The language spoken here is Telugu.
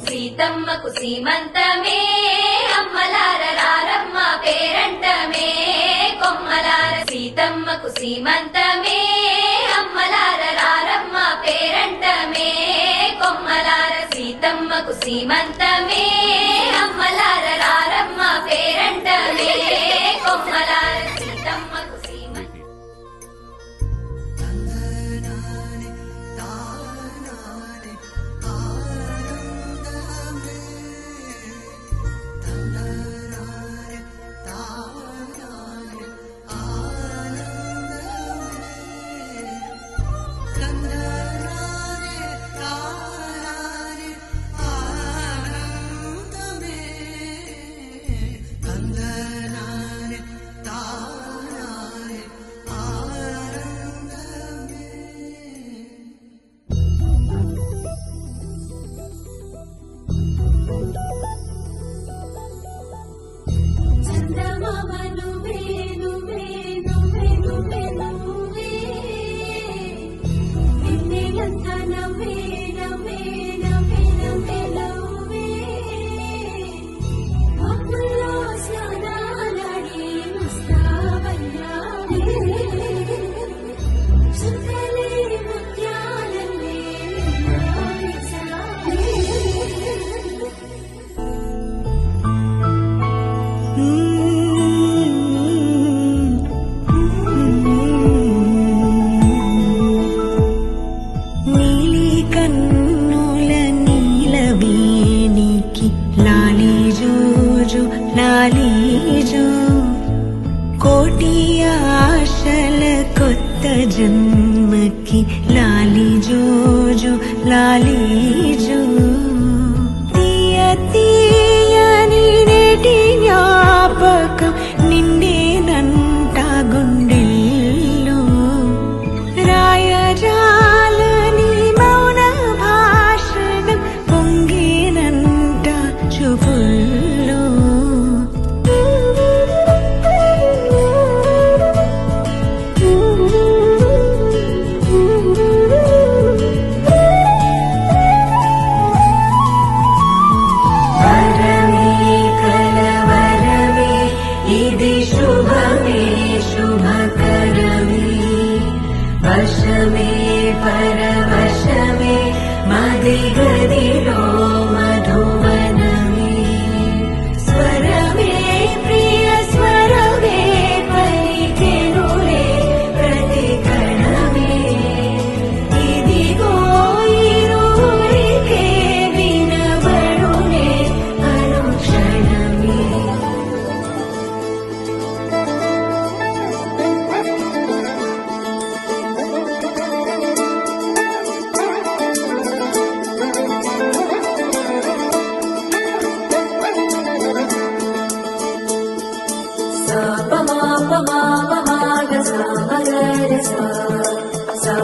సీతమ్మకు సీమంతమే అమ్మలార రారమ్మ పేరంటమే కొమ్మలార సీతమ్మకు సీమంతమే అమ్మలార రారమ్మ పేరంటమే కొమ్మలార సీతమ్మకు సీమంతమే అమ్మలార రారమ్మ పేరంటమే కొమ్మలార సీతమ్మకు లాలీజో కోటి ఆశల కొత్త జన్మకి లాలీజోజో లాలీజో తీయ తీయని నేటి జ్ఞాపకం నిండేనంట గుండెల్లో రాయజాలని మౌన భాషణం పొంగేనంట చూపుల్లో వశమే పరవశమే మదిగదిలో మధువనమే స్వరమే ప్రియ స్వరమే పలికెనులే ప్రతి కణమే ఇదిగో ఇరువురికే వినబడునే అనుక్షణమే sa pa ma ga sa ma ga re sa